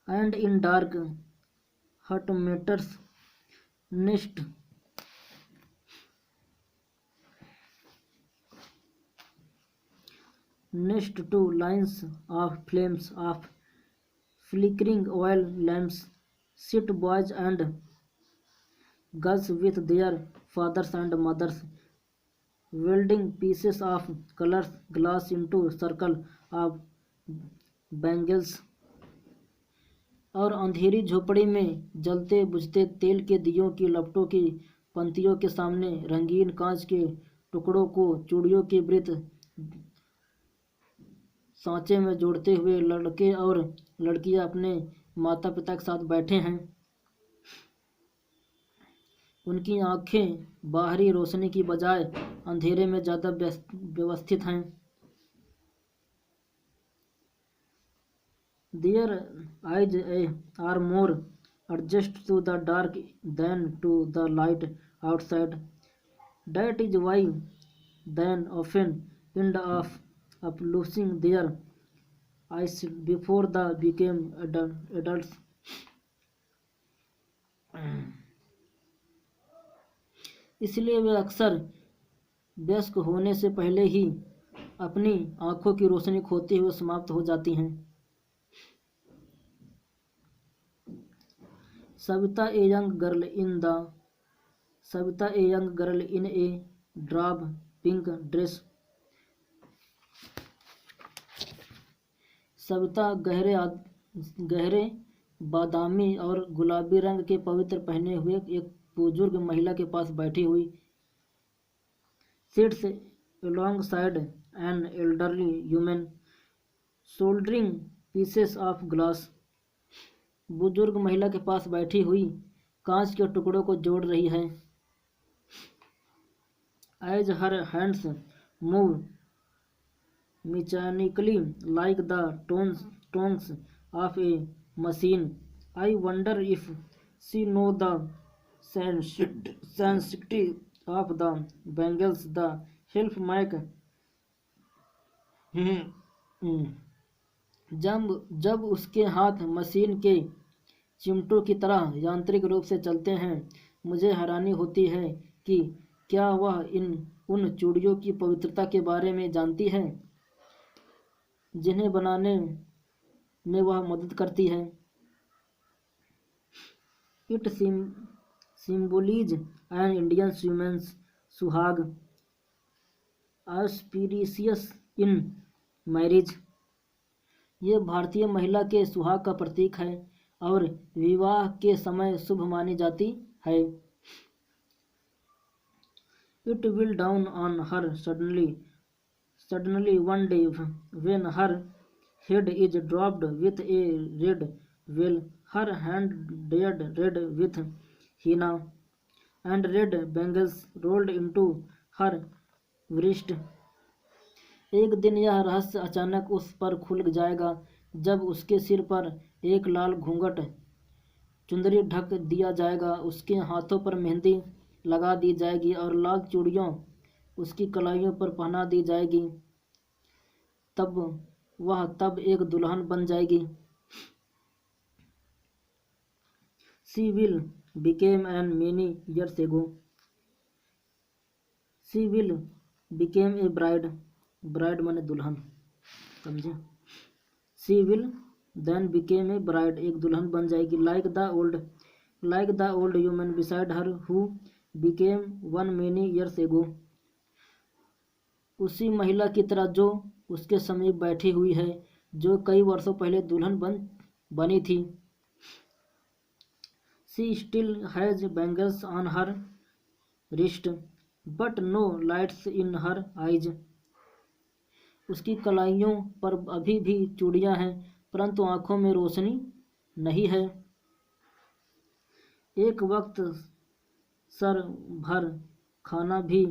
And in dark hot matters next to lines of flames of flickering oil lamps sit boys and girls with their fathers and mothers, welding pieces of colored glass into circle of bangles. और अंधेरी झोपड़ी में जलते बुझते तेल के दियों की लपटों की पंक्तियों के सामने रंगीन कांच के टुकड़ों को चूड़ियों के वृत्त सांचे में जोड़ते हुए लड़के और लड़कियां अपने माता पिता के साथ बैठे हैं। उनकी आंखें बाहरी रोशनी की बजाय अंधेरे में ज़्यादा व्यवस्थित हैं। Their eyes are more adjusted to the dark than to the light outside. That is why they often end up losing their eyes before they became adults. इसलिए वे अक्सर वयस्क होने से पहले ही अपनी आंखों की रोशनी खोते हुए समाप्त हो जाती हैं। Savita a young girl in a drab pink dress. Savita गहरे बादामी और गुलाबी रंग के पवित्र पहने हुए एक बुजुर्ग महिला के पास बैठी हुई। Sits alongside an elderly woman soldering pieces of glass. बुजुर्ग महिला के पास बैठी हुई कांच के टुकड़ों को जोड़ रही है। As her hands move mechanically like the tongues of a machine, I wonder if she knows the sensitivity of the bangles the help make. जब उसके हाथ मशीन के चिमटों की तरह यांत्रिक रूप से चलते हैं, मुझे हैरानी होती है कि क्या वह उन चूड़ियों की पवित्रता के बारे में जानती है जिन्हें बनाने में वह मदद करती है। It symbolizes an Indian woman's सुहाग, auspicious in marriage. ये भारतीय महिला के सुहाग का प्रतीक है और विवाह के समय शुभ मानी जाती है। It will dawn on her suddenly one day when her head is dropped with a red veil, her hand dyed red with henna, and red bangles rolled into her wrist. एक दिन यह रहस्य अचानक उस पर खुल जाएगा जब उसके सिर पर एक लाल घूंघट चुंदरी ढक दिया जाएगा, उसके हाथों पर मेहंदी लगा दी जाएगी और लाल चूड़ियाँ उसकी कलाइयों पर पहना दी जाएगी। तब एक दुल्हन बन जाएगी। She will became an many years ago. She will became a bride, bride माने दुल्हन, समझे। She will then became a bride, एक दुल्हन बन जाएगी। Like the old human beside her who became one many years ago, उसी महिला की तरह जो उसके समीप बैठी हुई है, जो कई वर्षों पहले दुल्हन बनी थी। She still has bangles on her wrist but no lights in her eyes, उसकी कलाइयों पर अभी भी चूड़ियां हैं, परंतु आंखों में रोशनी नहीं है। एक वक्त सर भर खाना भी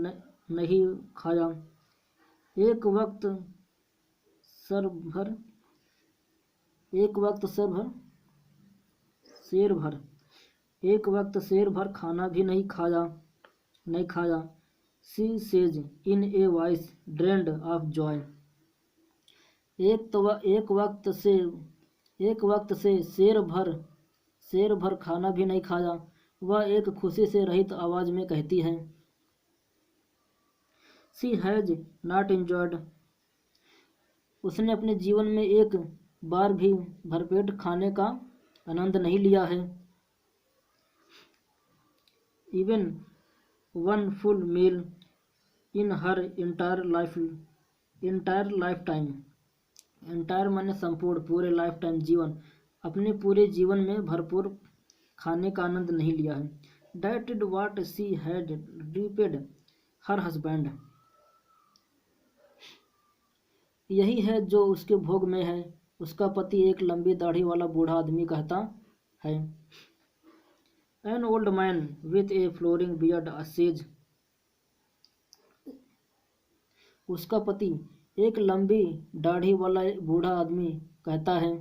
नहीं खाया, एक वक्त सर भर शेर भर खाना भी नहीं खाया। She says in a voice drained of Joy, एक वक्त से शेर भर खाना भी नहीं खाया, वह एक खुशी से रहित आवाज में कहती है। शी हैज नॉट एंजॉयड, उसने अपने जीवन में एक बार भी भरपेट खाने का आनंद नहीं लिया है। इवन वन फुल मील इन हर इंटायर लाइफ टाइम, इंटायर माने संपूर्ण, पूरे लाइफ टाइम जीवन, अपने पूरे जीवन में भरपूर खाने का आनंद नहीं लिया है। That is what she had repaid her husband, यही है जो उसके भोग में है, उसका पति एक लंबी दाढ़ी वाला बूढ़ा आदमी कहता है। An old man with A flooring beard says, उसका पति एक लंबी दाढ़ी वाला बूढ़ा आदमी कहता है।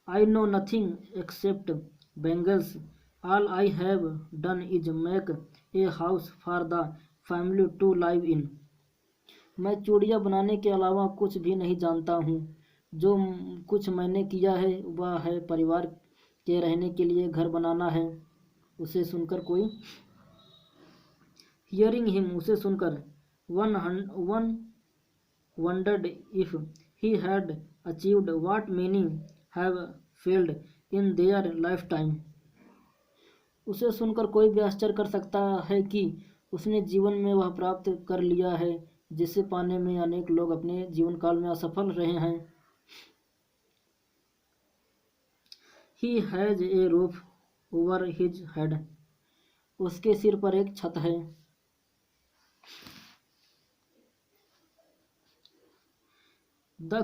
I know nothing except bangles, all I have done is make a house for the family to live in, मैं चूड़ियाँ बनाने के अलावा कुछ भी नहीं जानता हूँ, जो कुछ मैंने किया है वह है परिवार के रहने के लिए घर बनाना है। उसे सुनकर कोई हियरिंग हिम, उसे सुनकर one wondered if he had achieved what many have failed in their lifetime, उसे सुनकर कोई भी आश्चर्य कर सकता है कि उसने जीवन में वह प्राप्त कर लिया है जिसे पाने में अनेक लोग अपने जीवन काल में असफल रहे हैं। He has a roof over his head, उसके सिर पर एक छत है। The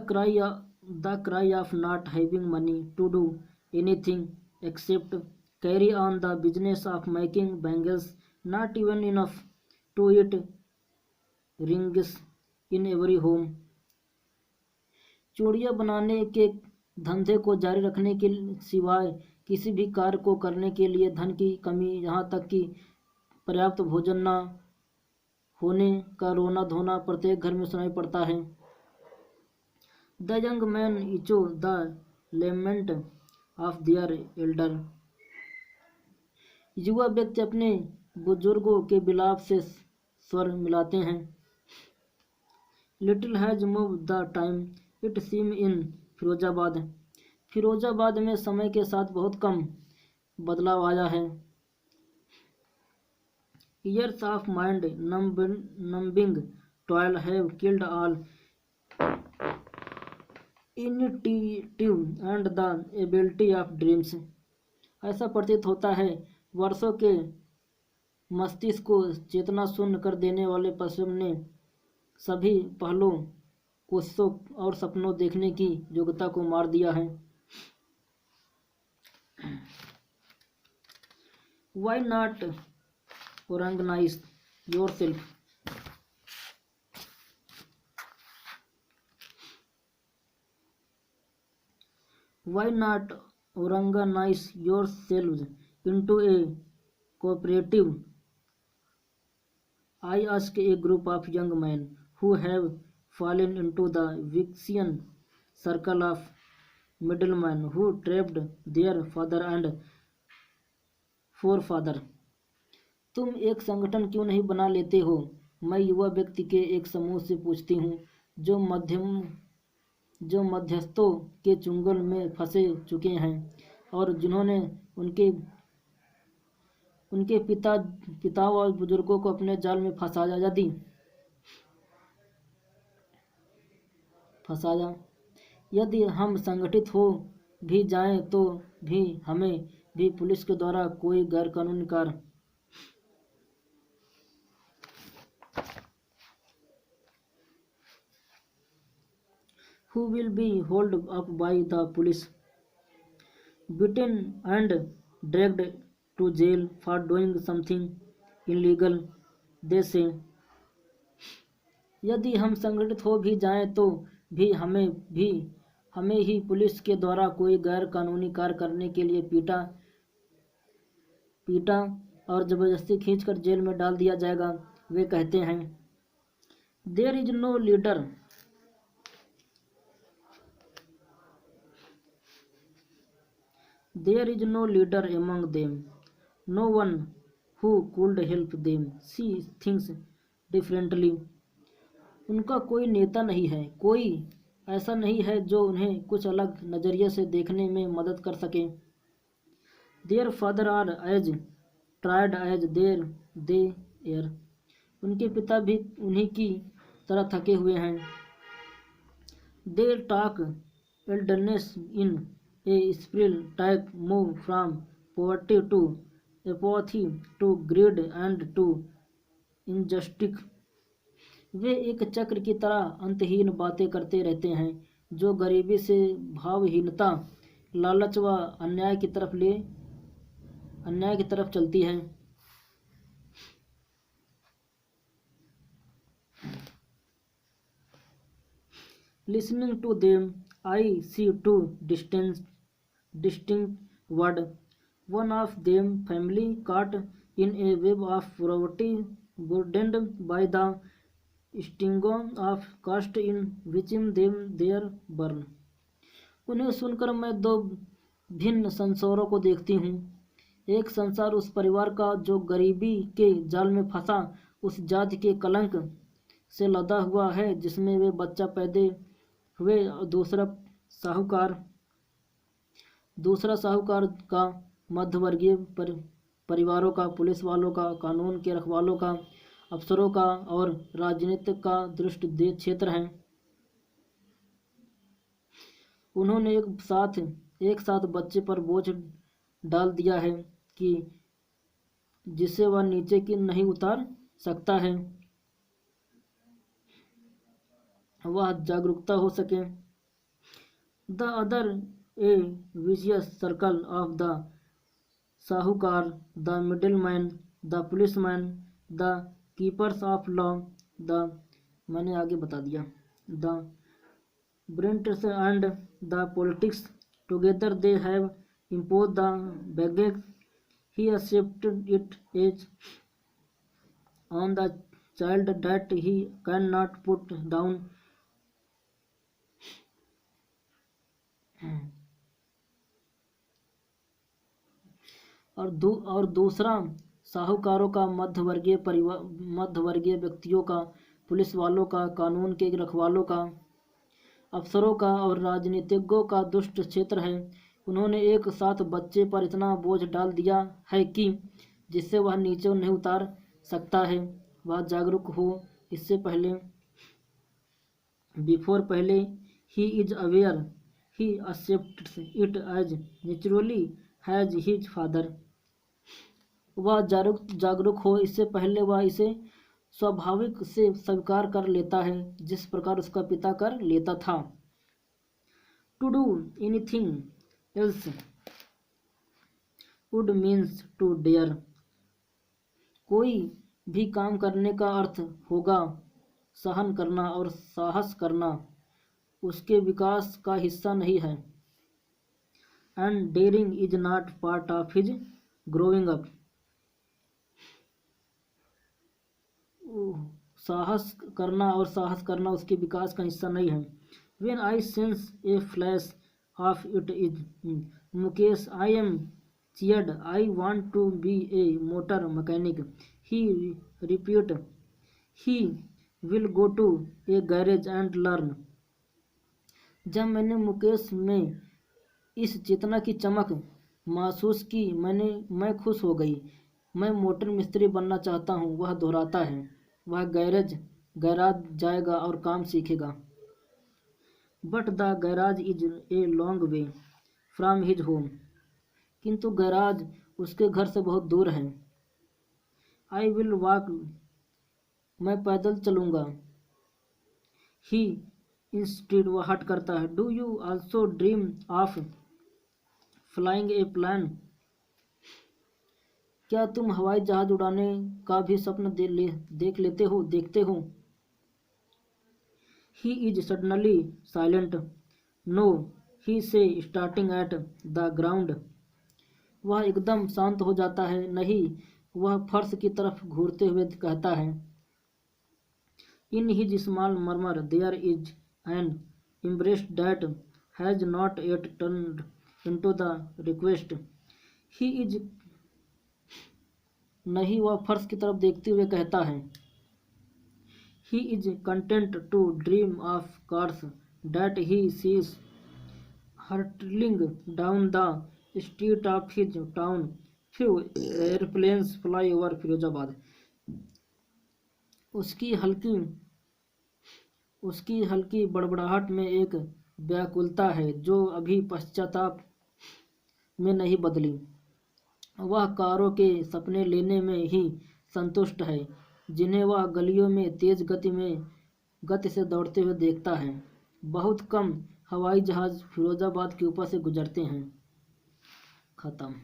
cry of not having money to do anything except carry on the business of making bangles, not even enough to eat rings in every home, चूड़ियाँ बनाने के धंधे को जारी रखने के सिवाय किसी भी कार्य को करने के लिए धन की कमी, यहाँ तक कि पर्याप्त भोजन न होने का रोना धोना प्रत्येक घर में सुनाई पड़ता है। The young man echo the lament of their elder, युवा व्यक्ति अपने बुजुर्गों के विलाप से स्वर मिलाते हैं। Little has move the time it seem in Firozabad, Firozabad में समय के साथ बहुत कम बदलाव आया है। Years of mind numbing toil have killed all initiative and the ability of dreams, ऐसा प्रतीत होता है वर्षों के मस्तिष्क को चेतना शून्य कर देने वाले पश्चिम ने सभी पहलों कोशिशों और सपनों देखने की योग्यता को मार दिया है। Why not organise yourself, why not organise yourselves into a cooperative, I ask a group of young men who have fallen into the vicious circle of middlemen who trapped their father and forefather, तुम एक संगठन क्यों नहीं बना लेते हो? मैं युवा व्यक्ति के एक समूह से पूछती हूँ जो मध्यस्थों के चुंगल में फंसे चुके हैं और जिन्होंने उनके उनके पिताओं और बुजुर्गों को अपने जाल में फंसाया। यदि हम संगठित हो भी जाएं तो भी हमें भी पुलिस के द्वारा कोई गैरकानूनी कार्य who will be held up by the police, beaten and dragged to jail for doing something illegal, they say। यदि हम संगठित हो भी जाएं तो भी हमें ही पुलिस के द्वारा कोई गैर कानूनी कार्य करने के लिए पीटा और जबरदस्ती खींचकर जेल में डाल दिया जाएगा, वे कहते हैं। There is no leader among them, no one who could help them see things differently। उनका कोई नेता नहीं है, कोई ऐसा नहीं है जो उन्हें कुछ अलग नज़रिए से देखने में मदद कर सके। Their father are as tired as they are। उनके पिता भी उन्हीं की तरह थके हुए हैं। They talk elderness in a spiral type move from poverty to apathy to greed and to injustice। वे एक चक्र की तरह अंतहीन बातें करते रहते हैं जो गरीबी से भावहीनता, लालच व अन्याय की तरफ चलती है। Listening to them, I see two distinct words. One of them family caught in a web of poverty, burdened by the stigma of caste in which them their burn। उन्हें सुनकर मैं दो भिन्न संसारों को देखती हूँ। एक संसार उस परिवार का जो गरीबी के जाल में फंसा, उस जाति के कलंक से लदा हुआ है जिसमें वे बच्चा पैदा हुए, दूसरा साहूकार का, मध्यवर्गीय परिवारों का, पुलिस वालों का, कानून के रखवालों का, अफसरों का और राजनीतिक का दुष्ट क्षेत्र है। उन्होंने एक साथ बच्चे पर बोझ डाल दिया है कि जिसे वह नीचे की नहीं उतार सकता है, वह जागरूकता हो सके। The other a vicious circle of the sahukar, the middleman, the policeman, the keepers of law, मैंने आगे बता दिया, the bureaucrats and the politics together they have imposed the baggage he accepted it as on the child that he cannot put down। और दूसरा साहूकारों का, मध्यवर्गीय व्यक्तियों का, पुलिस वालों का, कानून के रखवालों का, अफसरों का और राजनीतिज्ञों का दुष्ट क्षेत्र है। उन्होंने एक साथ बच्चे पर इतना बोझ डाल दिया है कि जिससे वह नीचे नहीं उतार सकता है, वह जागरूक हो इससे पहले, पहले he is aware, he accepts it as naturally has his father. वह जागरूक हो इससे पहले वह इसे स्वाभाविक से स्वीकार कर लेता है जिस प्रकार उसका पिता कर लेता था। To do anything else would means to dare. कोई भी काम करने का अर्थ होगा सहन करना, और साहस करना उसके विकास का हिस्सा नहीं है। And daring is not part of his growing up. साहस करना उसके विकास का हिस्सा नहीं है। When I sense a flash of it is Mukesh, I am cheered, I want to be a motor mechanic. He repeated, he will go to a garage and learn. जब मैंने मुकेश में इस चेतना की चमक महसूस की मैं खुश हो गई। मैं मोटर मिस्त्री बनना चाहता हूँ, वह दोहराता है। वह गैराज जाएगा और काम सीखेगा। But the garage is a long way from his home. किंतु गैराज उसके घर से बहुत दूर है। आई विल वॉक, मैं पैदल चलूँगा। ही इंस्टीड, वह हट करता है। Do you also dream of flying A plan? क्या तुम हवाई जहाज उड़ाने का भी स्वप्न देखते हो? He is suddenly silent. No, he say starting at the ground. वह एकदम शांत हो जाता है। नहीं, वह फर्श की तरफ घूरते हुए कहता है। In his small murmur there is an embrace that has not yet turned into the request. He is, नहीं, वह फर्श की तरफ देखते हुए कहता है। He is content to dream of cars that he sees hurtling down the street of his town. Few airplanes fly over Firozabad. उसकी हल्की बड़बड़ाहट में एक व्याकुलता है जो अभी पश्चाताप में नहीं बदली। वह कारों के सपने लेने में ही संतुष्ट है जिन्हें वह गलियों में तेज गति से दौड़ते हुए देखता है। बहुत कम हवाई जहाज फिरोजाबाद के ऊपर से गुजरते हैं। खत्म।